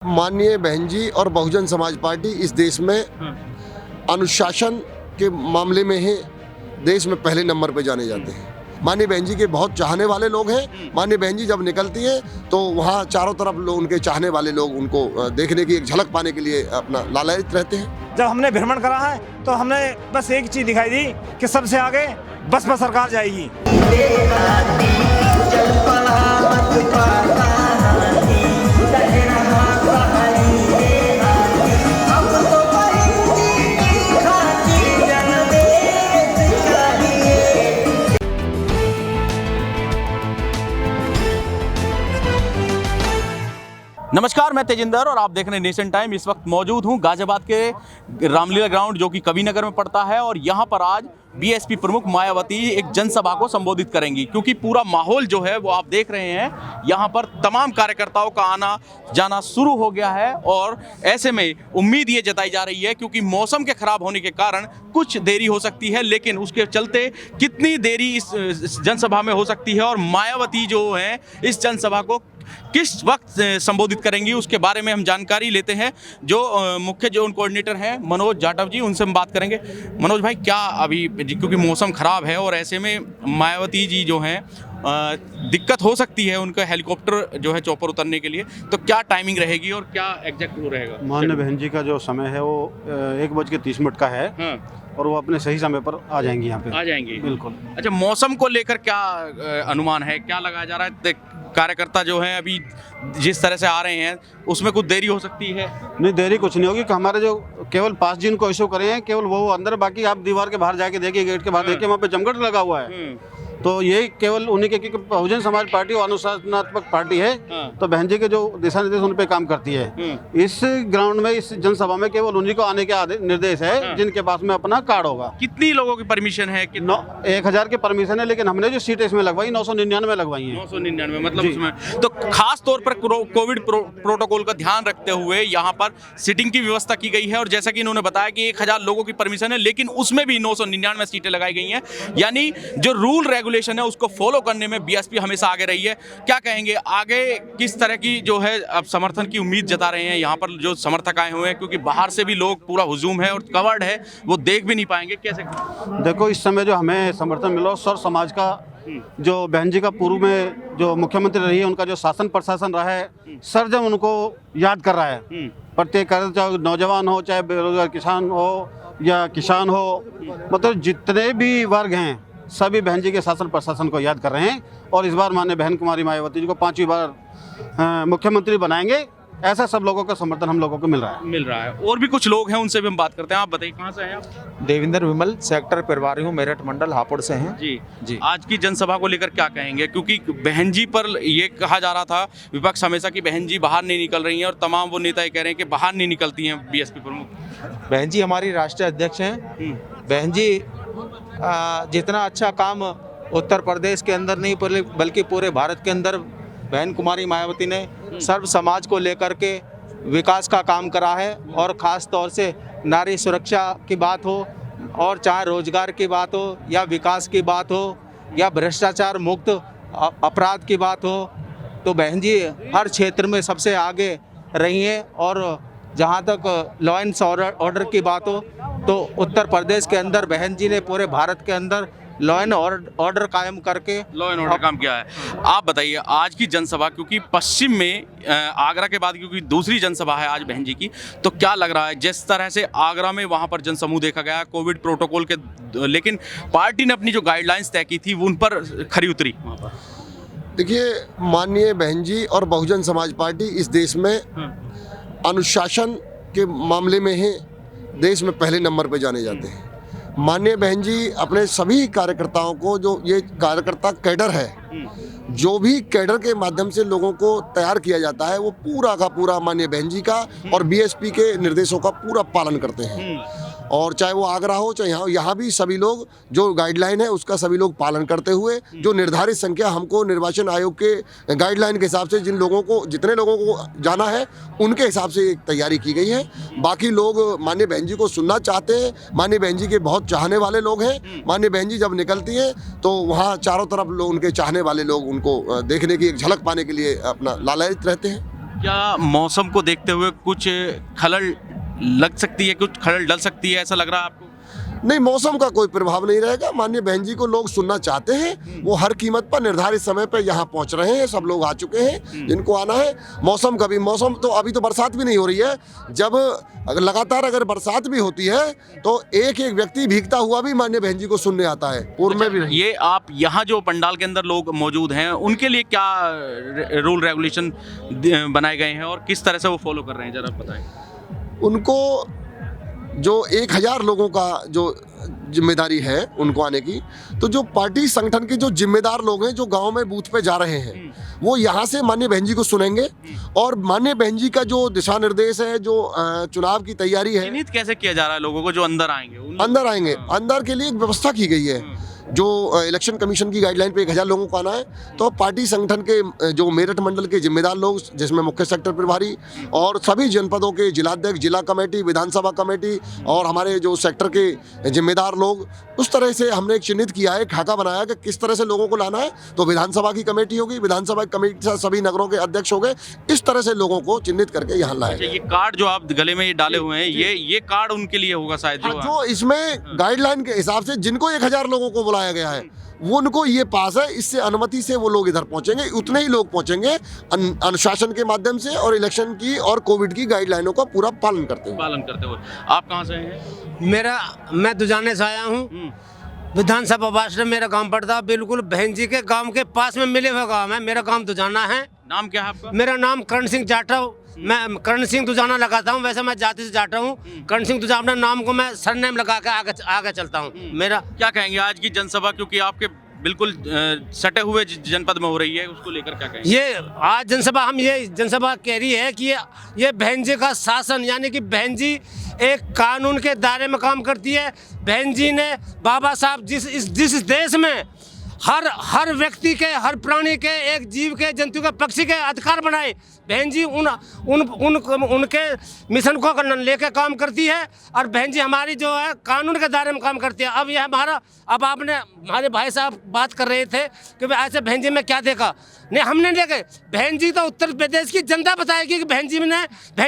माननीय बहन जी और बहुजन समाज पार्टी इस देश में अनुशासन के मामले में ही देश में पहले नंबर पे जाने जाते हैं। माननीय बहन जी के बहुत चाहने वाले लोग हैं। माननीय बहन जी जब निकलती हैं तो वहाँ चारों तरफ लोग, उनके चाहने वाले लोग उनको देखने की एक झलक पाने के लिए अपना लालायित रहते हैं। जब हमने भ्रमण करा है तो हमने बस एक चीज दिखाई दी कि सबसे आगे बसपा सरकार जाएगी। नमस्कार, मैं तेजिंदर और आप देख रहे हैं नेशन टाइम। इस वक्त मौजूद हूं गाजियाबाद के रामलीला ग्राउंड जो कि कविनगर में पड़ता है और यहां पर आज बीएसपी प्रमुख मायावती एक जनसभा को संबोधित करेंगी, क्योंकि पूरा माहौल जो है वो आप देख रहे हैं। यहां पर तमाम कार्यकर्ताओं का आना जाना शुरू हो गया है और ऐसे में उम्मीद ये जताई जा रही है, क्योंकि मौसम के खराब होने के कारण कुछ देरी हो सकती है, लेकिन उसके चलते कितनी देरी इस जनसभा में हो सकती है और मायावती जो है इस जनसभा को किस वक्त संबोधित करेंगी उसके बारे में हम जानकारी लेते हैं। जो मुख्य जो कोऑर्डिनेटर हैं मनोज जाटव जी, उनसे हम बात करेंगे। मनोज भाई, क्या अभी क्योंकि मौसम खराब है और ऐसे में मायावती जी जो हैं दिक्कत हो सकती है उनका हेलीकॉप्टर जो है चौपर उतरने के लिए, तो क्या टाइमिंग रहेगी और क्या एग्जैक्ट वो रहेगा? माननीय बहन जी का जो समय है वो 1:30 का है। हाँ। और वो अपने सही समय पर आ जाएंगी यहाँ पे। आ जाएंगी, बिल्कुल। अच्छा, मौसम को लेकर क्या अनुमान है, क्या लगाया जा रहा है? कार्यकर्ता जो हैं अभी जिस तरह से आ रहे हैं उसमें कुछ देरी हो सकती है? नहीं, देरी कुछ नहीं होगी कि हमारे जो केवल पास जिनको इशू करे हैं केवल वो अंदर, बाकी आप दीवार के बाहर जाके देखिए, गेट के बाहर देखिए, वहाँ पे जमघट लगा हुआ है। तो ये केवल उन्हीं के, क्योंकि बहुजन समाज पार्टी और अनुशासनात्मक पार्टी है। तो बहन जी के जो दिशा निर्देश उन पे काम करती है। इस ग्राउंड में, इस जनसभा में केवल उन्हीं को आने के निर्देश है जिनके पास में अपना कार्ड होगा। कितनी लोगों की परमिशन है? 1000 की परमिशन है, लेकिन हमने जो सीटें इसमें लगवाई 999 लगवाई है। 999 मतलब उसमें तो खास तौर पर कोविड प्रोटोकॉल का ध्यान रखते हुए यहाँ पर सीटिंग की व्यवस्था की गई है। और जैसा कि इन्होंने बताया कि 1000 लोगों की परमिशन है, लेकिन उसमें भी 999 सीटें लगाई गई हैं। यानी जो रूल रेगुलेशन है उसको फॉलो करने में बीएसपी हमेशा आगे रही है। क्या कहेंगे, आगे किस तरह की जो है अब समर्थन की उम्मीद जता रहे हैं यहाँ पर जो समर्थक आए हुए हैं, क्योंकि बाहर से भी लोग, पूरा हुजूम है और कवर्ड है, वो देख भी नहीं पाएंगे? कैसे? देखो, इस समय जो हमें समर्थन मिला सर समाज का, जो बहन जी का पूर्व में जो मुख्यमंत्री रही है उनका जो शासन प्रशासन रहा है, सर जब उनको याद कर रहा है, प्रत्येक चाहे नौजवान हो, चाहे बेरोजगार किसान हो या किसान हो, मतलब जितने भी वर्ग हैं सभी बहन जी के शासन प्रशासन को याद कर रहे हैं। और इस बार माननीय बहन कुमारी मायावती जी को 5वीं बार मुख्यमंत्री बनाएंगे, ऐसा सब लोगों का समर्थन हम लोगों को मिल रहा है। और भी कुछ लोग हैं, उनसे भी हम बात करते हैं। आप बताइए, कहाँ से हैं आप? देवेंद्र विमल, सेक्टर प्रभारी हूँ, मेरठ मंडल हापुड़ से हैं। जी। आज की जनसभा को लेकर क्या कहेंगे, क्योंकि बहन जी पर ये कहा जा रहा था विपक्ष हमेशा कि बहन जी बाहर नहीं निकल रही हैं और तमाम वो नेता ये कह रहे हैं कि बाहर नहीं निकलती हैं बीएसपी प्रमुख। बहन जी हमारी राष्ट्रीय अध्यक्ष हैं। बहन जी जितना अच्छा काम उत्तर प्रदेश के अंदर नहीं बल्कि पूरे भारत के अंदर बहन कुमारी मायावती ने सर्व समाज को लेकर के विकास का काम करा है। और ख़ास तौर से नारी सुरक्षा की बात हो, और चाहे रोजगार की बात हो या विकास की बात हो या भ्रष्टाचार मुक्त अपराध की बात हो, तो बहन जी हर क्षेत्र में सबसे आगे रही हैं। और जहाँ तक लॉ एंड ऑर्डर की बात हो तो उत्तर प्रदेश के अंदर बहन जी ने पूरे भारत के अंदर लॉ एंड ऑर्डर कायम करके काम किया है। आप बताइए, आज की जनसभा, क्योंकि पश्चिम में आगरा के बाद क्योंकि दूसरी जनसभा है आज बहन जी की, तो क्या लग रहा है जिस तरह से आगरा में वहां पर जनसमूह देखा गया कोविड प्रोटोकॉल के, लेकिन पार्टी ने अपनी जो गाइडलाइंस तय की थी वो उन पर खरी उतरी? देखिए, माननीय बहन जी और बहुजन समाज पार्टी इस देश में अनुशासन के मामले में ही देश में पहले नंबर पे जाने जाते हैं। माननीय बहन जी अपने सभी कार्यकर्ताओं को, जो ये कार्यकर्ता कैडर है, जो भी कैडर के माध्यम से लोगों को तैयार किया जाता है, वो पूरा का पूरा माननीय बहन जी का और बीएसपी के निर्देशों का पूरा पालन करते हैं। और चाहे वो आगरा हो चाहे यहाँ भी सभी लोग जो गाइडलाइन है उसका सभी लोग पालन करते हुए, जो निर्धारित संख्या हमको निर्वाचन आयोग के गाइडलाइन के हिसाब से जितने लोगों को जाना है उनके हिसाब से एक तैयारी की गई है। बाकी लोग माननीय बहन जी को सुनना चाहते हैं। माननीय बहन जी के बहुत चाहने वाले लोग हैं। माननीय बहन जी जब निकलती हैं तो वहाँ चारों तरफ लोग, उनके चाहने वाले लोग उनको देखने की एक झलक पाने के लिए अपना लालायित रहते हैं। क्या मौसम को देखते हुए कुछ खलल लग सकती है, कुछ खलल डल सकती है, ऐसा लग रहा है आपको? नहीं, मौसम का कोई प्रभाव नहीं रहेगा। माननीय बहन जी को लोग सुनना चाहते हैं, वो हर कीमत पर निर्धारित समय पर यहाँ पहुँच रहे हैं। सब लोग आ चुके हैं जिनको आना है। मौसम का भी, मौसम तो अभी तो बरसात भी नहीं हो रही है। जब अगर लगातार अगर बरसात भी होती है तो एक एक व्यक्ति भीगता हुआ भी माननीय बहन जी को सुनने आता है। पूर्व में भी नहीं। ये आप यहाँ जो पंडाल के अंदर लोग मौजूद हैं उनके लिए क्या रूल रेगुलेशन बनाए गए हैं और किस तरह से वो फॉलो कर रहे हैं, जरा बताएं। उनको जो 1000 लोगों का जो जिम्मेदारी है उनको आने की, तो जो पार्टी संगठन के जो जिम्मेदार लोग हैं जो गांव में बूथ पे जा रहे हैं, वो यहाँ से माननीय बहन जी को सुनेंगे और माननीय बहन जी का जो दिशा निर्देश है, जो चुनाव की तैयारी है। चिन्हित कैसे किया जा रहा है लोगों को जो अंदर आएंगे? अंदर आएंगे, अंदर के लिए एक व्यवस्था की गई है। जो इलेक्शन कमीशन की गाइडलाइन पे 1000 लोगों को आना है, तो पार्टी संगठन के जो मेरठ मंडल के जिम्मेदार लोग, जिसमें मुख्य सेक्टर प्रभारी और सभी जनपदों के जिलाध्यक्ष, जिला कमेटी, विधानसभा कमेटी और हमारे जो सेक्टर के जिम्मेदार लोग, उस तरह से हमने एक चिन्हित किया है, खाका बनाया कि किस तरह से लोगों को लाना है। तो विधानसभा की कमेटी होगी, विधानसभा की कमेटी से सभी नगरों के अध्यक्ष हो गए, इस तरह से लोगों को चिन्हित करके यहाँ लाया। ये कार्ड जो आप गले में ये डाले हुए हैं, ये कार्ड उनके लिए होगा शायद जो इसमें गाइडलाइन के हिसाब से जिनको 1000 लोगों को बुलाया गया है, वो उनको ये पास है। इससे अनुमति से वो लोग इधर पहुंचेंगे, उतने ही लोग पहुंचेंगे अनुशासन के माध्यम से और इलेक्शन की और कोविड की गाइडलाइनों का पूरा पालन करते हुए। आप कहाँ से हैं? मैं दुजाने से आया हूँ। विधानसभा वार्ड मेरा गांव पड़ता है, बिल्कुल बहन जी के गांव के पास में मिले हुए गांव है। मेरा गांव दुजाना है। नाम क्या है आपका? मेरा नाम करण सिंह जाटव। मैं करण सिंह दुजाना लगाता हूँ, वैसे मैं जाति से जाटा हूँ। करण सिंह दुजाना अपने नाम को मैं सरनेम लगा के आगे चलता हूँ। मेरा क्या कहेंगे आज की जनसभा, क्योंकि आपके बिल्कुल सटे हुए जनपद में हो रही है, उसको लेकर क्या कहेंगे? ये आज जनसभा हम ये जनसभा कह रही है कि ये बहन जी का शासन, यानी कि बहन जी एक कानून के दायरे में काम करती है। बहन जी ने बाबा साहब जिस देश में हर व्यक्ति के, हर प्राणी के, एक जीव के, जंतु के, पक्षी के अधिकार बनाए, बहन जी उनके मिशन को लेकर काम करती है। और बहन जी हमारी जो है कानून के दायरे में काम करती है। अब यह अब आपने हमारे भाई साहब बात कर रहे थे कि ऐसे बहन जी में क्या देखा। नहीं, हमने देखे। बहन जी तो उत्तर प्रदेश की जनता बताएगी कि बहन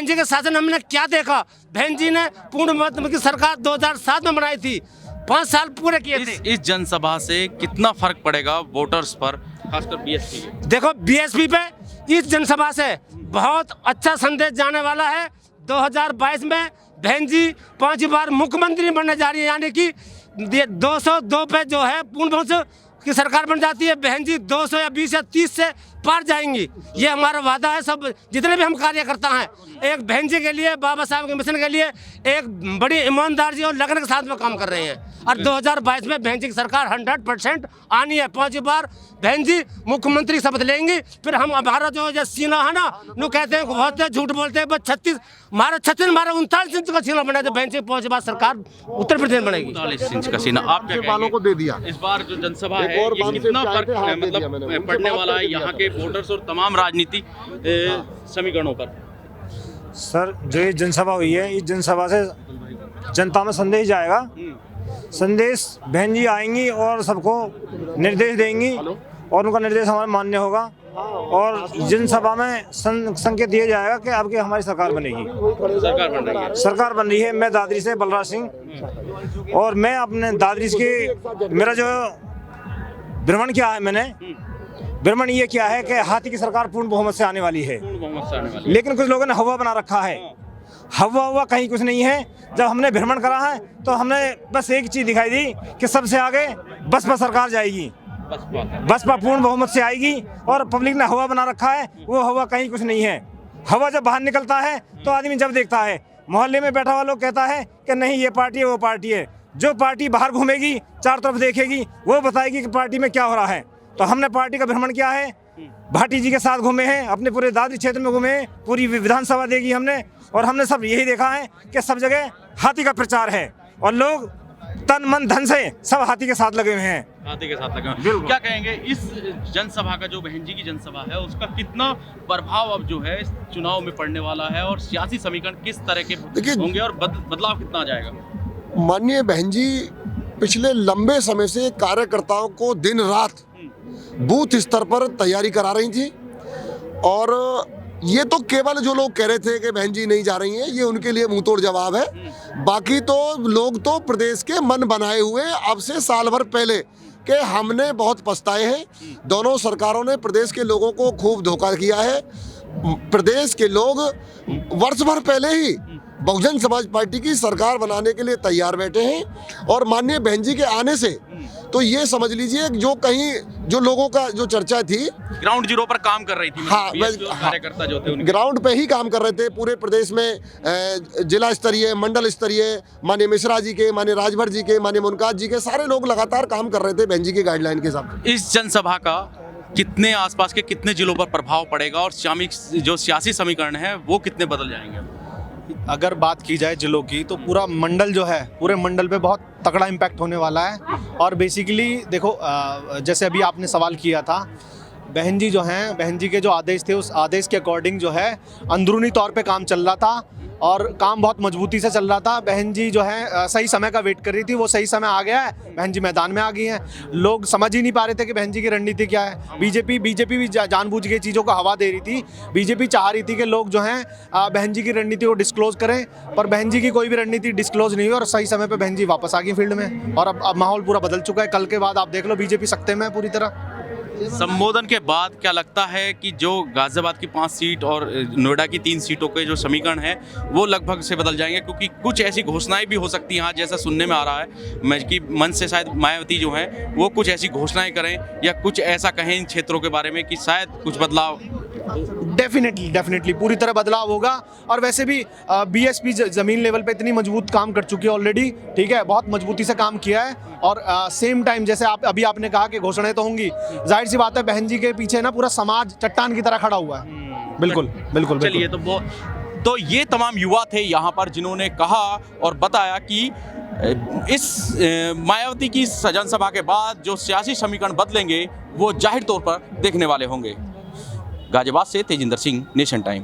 जी के शासन हमने क्या देखा। बहन जी ने पूर्ण मत की सरकार 2007 में बनाई थी, 5 साल पूरे किए थे। इस जनसभा से कितना फर्क पड़ेगा वोटर्स पर, खासकर बीएसपी? देखो, बीएसपी पे इस जनसभा से बहुत अच्छा संदेश जाने वाला है। 2022 में बहन जी 5 बार मुख्यमंत्री बनने जा रही है, यानी कि 202 पे जो है पूर्ण बहुमत की सरकार बन जाती है। बहन जी 200 या 20 या 30 से पार जाएंगी, ये हमारा वादा है। सब जितने भी हम कार्यकर्ता हैं, एक बहन जी के लिए, बाबा साहब के मिशन के लिए एक बड़ी ईमानदारी और लगन के साथ में काम कर रहे हैं। और 2022 में बहन जी की सरकार 100% आनी है। 5 बार बहन जी मुख्यमंत्री शपथ लेंगी। फिर हम हमारा जो सीना है ना, वो कहते हैं बहुत झूठ बोलते हैं, बस 36 हमारा 39 इंच का सीना बना, तो बहन जी 5 बार सरकार उत्तर प्रदेश बनेगी। 39 इंच का सीना आप क्या वालों को दे दिया। इस बार जो जनसभा है, और ये कितना फर्क मतलब पड़ने वाला है यहाँ के वोटर्स और तमाम राजनीति समीकरणों पर? सर, जो ये जनसभा हुई है, इस जनसभा से जनता में संदेश जाएगा। संदेश बहन जी आएंगी और सबको निर्देश देंगी और उनका निर्देश हमारा मान्य होगा। और जनसभा में संकेत दिया जाएगा कि अब की हमारी सरकार बनेगी। सरकार बन रही है। मैं दादरी से बलराज सिंह, और मैं अपने दादरी के मेरा जो भ्रमण किया है, मैंने भ्रमण ये किया है कि हाथी की सरकार पूर्ण बहुमत से आने वाली है। लेकिन कुछ लोगों ने हवा बना रखा है। हवा कहीं कुछ नहीं है। जब हमने भ्रमण करा है तो हमने बस एक चीज दिखाई दी कि सबसे आगे बसपा सरकार जाएगी, बसपा पूर्ण बहुमत से आएगी। और पब्लिक ने हवा बना रखा है, वो हवा कहीं कुछ नहीं है। हवा जब बाहर निकलता है तो आदमी जब देखता है, मोहल्ले में बैठा हुआ लोग कहता है कि नहीं ये पार्टी है, वो पार्टी है। जो पार्टी बाहर घूमेगी, चारों तरफ देखेगी, वो बताएगी कि पार्टी में क्या हो रहा है। तो हमने पार्टी का भ्रमण किया है, भाटी जी के साथ घूमे हैं, अपने पूरे दादरी क्षेत्र में घूमे हैं, पूरी विधानसभा देखी हमने। और हमने सब यही देखा है कि सब जगह हाथी का प्रचार है और लोग तन मन धन से सब हाथी के साथ लगे हुए हैं। हाथी के साथ लगे हुए हैं। क्या कहेंगे इस जनसभा का, जो बहन जी की जनसभा है, उसका कितना प्रभाव अब जो है इस चुनाव में पड़ने वाला है और सियासी समीकरण किस तरह के होंगे और बदलाव कितना आ जाएगा? माननीय बहन जी पिछले लंबे समय से कार्यकर्ताओं को दिन रात बूथ स्तर पर तैयारी करा रही थी और ये तो केवल जो लोग कह रहे थे कि बहन जी नहीं जा रही हैं, ये उनके लिए मुंह तोड़ जवाब है। बाकी तो लोग तो प्रदेश के मन बनाए हुए अब से साल भर पहले कि हमने बहुत पछताए हैं। दोनों सरकारों ने प्रदेश के लोगों को खूब धोखा किया है। प्रदेश के लोग वर्ष भर पहले ही बहुजन समाज पार्टी की सरकार बनाने के लिए तैयार बैठे हैं और माननीय बहन जी के आने से तो ये समझ लीजिए जो कहीं जो लोगों का जो चर्चा थी ग्राउंड जीरो पर काम कर रही थी, हाँ, BSP और कार्यकर्ता जो थे उनके। ग्राउंड पे ही काम कर रहे थे। पूरे प्रदेश में जिला स्तरीय, मंडल स्तरीय, माननीय मिश्रा जी के, माननीय राजभर जी के, माननीय मुनकाज जी के, सारे लोग लगातार काम कर रहे थे बहन जी की गाइडलाइन के हिसाब से। इस जनसभा का कितने आसपास के कितने जिलों पर प्रभाव पड़ेगा और जो सियासी समीकरण है वो कितने बदल जाएंगे? अगर बात की जाए जिलों की तो पूरा मंडल जो है, पूरे मंडल पे बहुत तगड़ा इम्पैक्ट होने वाला है। और बेसिकली देखो, जैसे अभी आपने सवाल किया था, बहन जी जो हैं, बहन जी के जो आदेश थे उस आदेश के अकॉर्डिंग जो है अंदरूनी तौर पे काम चल रहा था और काम बहुत मजबूती से चल रहा था। बहन जी जो है सही समय का वेट कर रही थी, वो सही समय आ गया है, बहन जी मैदान में आ गई हैं। लोग समझ ही नहीं पा रहे थे कि बहन जी की रणनीति क्या है। बीजेपी भी जानबूझ के चीज़ों को हवा दे रही थी। बीजेपी चाह रही थी कि लोग जो हैं बहन जी की रणनीति को डिस्क्लोज करें, पर बहन जी की कोई भी रणनीति डिस्क्लोज नहीं हुई और सही समय पर बहन जी वापस आ गई फील्ड में। और अब माहौल पूरा बदल चुका है। कल के बाद आप देख लो, बीजेपी सत्ते में है पूरी तरह। संबोधन के बाद क्या लगता है कि जो गाजियाबाद की 5 सीट और नोएडा की 3 सीटों के जो समीकरण है वो लगभग से बदल जाएंगे? क्योंकि कुछ ऐसी घोषणाएं भी हो सकती हैं, जैसा सुनने में आ रहा है कि मन से शायद मायावती जो हैं वो कुछ ऐसी घोषणाएं करें या कुछ ऐसा कहें इन क्षेत्रों के बारे में कि शायद कुछ बदलाव। डेफिनेटली पूरी तरह बदलाव होगा। और वैसे भी बीएसपी जमीन लेवल पे इतनी मजबूत काम कर चुकी है ऑलरेडी, ठीक है, बहुत मजबूती से काम किया है। और सेम टाइम जैसे अभी आपने कहा कि घोषणाएं तो होंगी, जाहिर सी बात है बहन जी के पीछे ना पूरा समाज चट्टान की तरह खड़ा हुआ है। बिल्कुल। चलिए, तो ये तमाम युवा थे यहाँ पर जिन्होंने कहा और बताया कि इस मायावती की जनसभा के बाद जो सियासी समीकरण बदलेंगे वो जाहिर तौर पर देखने वाले होंगे। गाजियाबाद से तेजिंदर सिंह, नेशन टाइम।